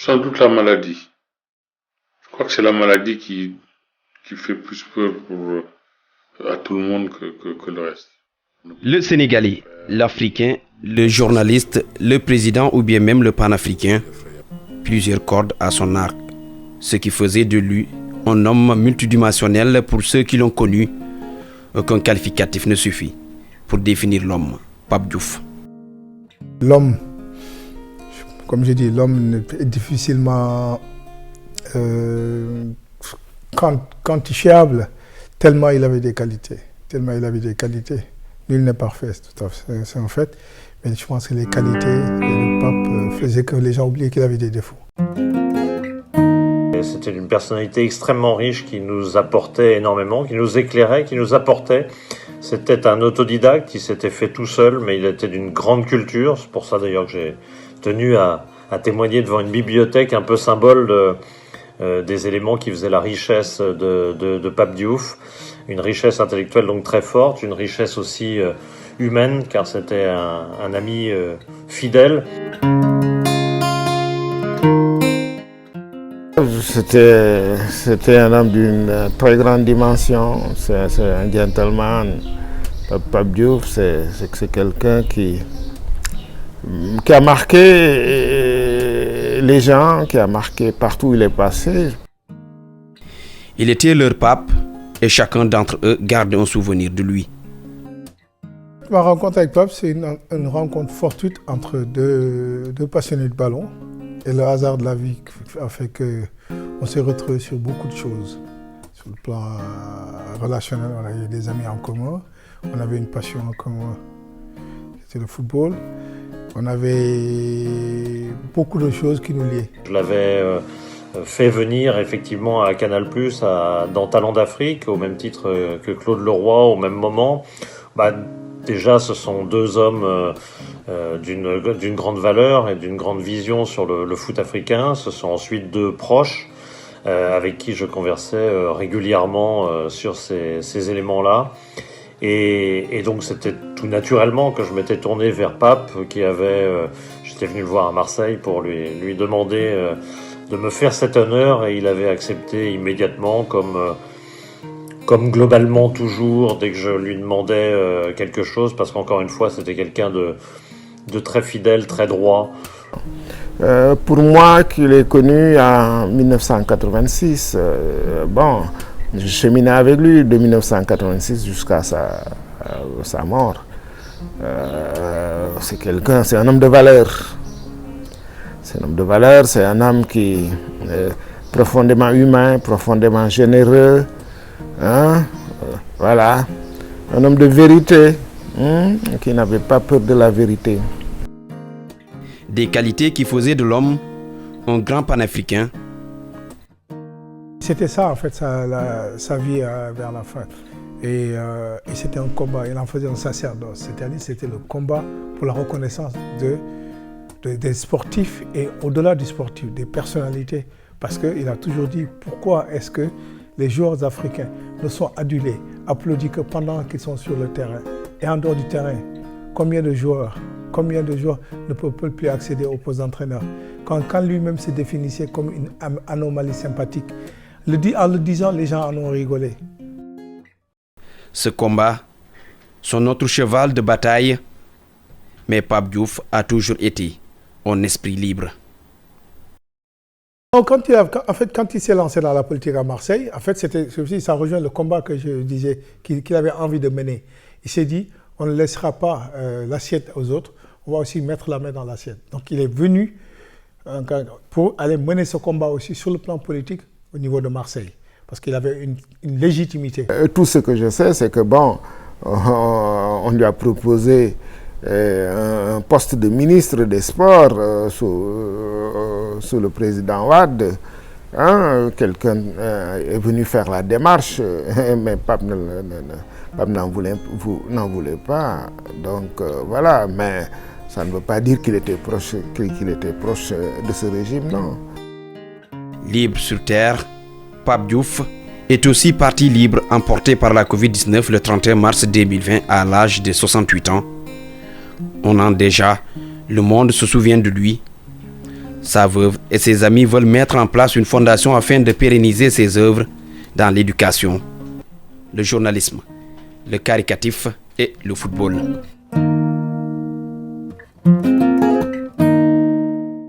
Sans doute la maladie. Je crois que c'est la maladie qui fait plus peur à tout le monde que le reste. Le Sénégalais, l'Africain, le journaliste, le président ou bien même le panafricain, plusieurs cordes à son arc, ce qui faisait de lui un homme multidimensionnel pour ceux qui l'ont connu. Aucun qualificatif ne suffit pour définir l'homme. Pape Diouf. L'homme, comme je dis, l'homme est difficilement quantifiable, tellement il avait des qualités. Nul n'est parfait, tout à fait, c'est un fait. Mais je pense que les qualités du pape faisaient que les gens oubliaient qu'il avait des défauts. C'était une personnalité extrêmement riche qui nous apportait énormément, qui nous éclairait, qui nous apportait. C'était un autodidacte, il s'était fait tout seul, mais il était d'une grande culture. C'est pour ça d'ailleurs que j'ai tenu à témoigner devant une bibliothèque un peu symbole des éléments qui faisaient la richesse de Pape Diouf. Une richesse intellectuelle donc très forte, une richesse aussi humaine, car c'était un ami fidèle. C'était un homme d'une très grande dimension, c'est un gentleman. Pape Diouf, c'est quelqu'un qui a marqué les gens, qui a marqué partout où il est passé. Il était leur pape et chacun d'entre eux garde un souvenir de lui. Ma rencontre avec Pape, c'est une rencontre fortuite entre deux passionnés de ballon. Et le hasard de la vie a fait qu'on s'est retrouvés sur beaucoup de choses. Sur le plan relationnel, on avait des amis en commun, on avait une passion en commun, c'était le football. On avait beaucoup de choses qui nous liaient. Je l'avais fait venir effectivement à Canal+, dans Talents d'Afrique, au même titre que Claude Leroy, au même moment. Déjà, ce sont deux hommes d'une grande valeur et d'une grande vision sur le foot africain. Ce sont ensuite deux proches avec qui je conversais régulièrement sur ces éléments-là. Et donc c'était tout naturellement que je m'étais tourné vers Pape, j'étais venu le voir à Marseille pour lui demander de me faire cet honneur, et il avait accepté immédiatement, comme globalement toujours dès que je lui demandais quelque chose, parce qu'encore une fois c'était quelqu'un de très fidèle, très droit. Pour moi, qui l'ai connu en 1986, je cheminais avec lui de 1986 jusqu'à sa mort. C'est un homme de valeur. C'est un homme qui est profondément humain, profondément généreux. Voilà. Un homme de vérité, qui n'avait pas peur de la vérité. Des qualités qui faisaient de l'homme un grand panafricain. C'était ça en fait sa vie vers la fin. Et c'était un combat, il en faisait un sacerdoce. C'est-à-dire c'était le combat pour la reconnaissance des sportifs et au-delà du sportif, des personnalités. Parce qu'il a toujours dit pourquoi est-ce que les joueurs africains ne sont adulés, applaudis que pendant qu'ils sont sur le terrain. Et en dehors du terrain, combien de joueurs ne peuvent plus accéder aux postes d'entraîneur quand lui-même se définissait comme une anomalie sympathique. En le disant, les gens en ont rigolé. Ce combat, son autre cheval de bataille, mais Pape Diouf a toujours été un esprit libre. Quand il s'est lancé dans la politique à Marseille, en fait, ça rejoint le combat que je disais qu'il avait envie de mener. Il s'est dit, on ne laissera pas l'assiette aux autres, on va aussi mettre la main dans l'assiette. Donc il est venu pour aller mener ce combat aussi sur le plan politique au niveau de Marseille, parce qu'il avait une légitimité. Tout ce que je sais, c'est que on lui a proposé un poste de ministre des Sports sous le président Wade. Quelqu'un est venu faire la démarche, mais Pape n'en voulait pas. Donc voilà, mais ça ne veut pas dire qu'il était proche de ce régime, non. Libre sur terre, Pape Diouf est aussi parti libre emporté par la Covid-19 le 31 mars 2020 à l'âge de 68 ans. Un an déjà, le monde se souvient de lui. Sa veuve et ses amis veulent mettre en place une fondation afin de pérenniser ses œuvres dans l'éducation, le journalisme, le caricatif et le football.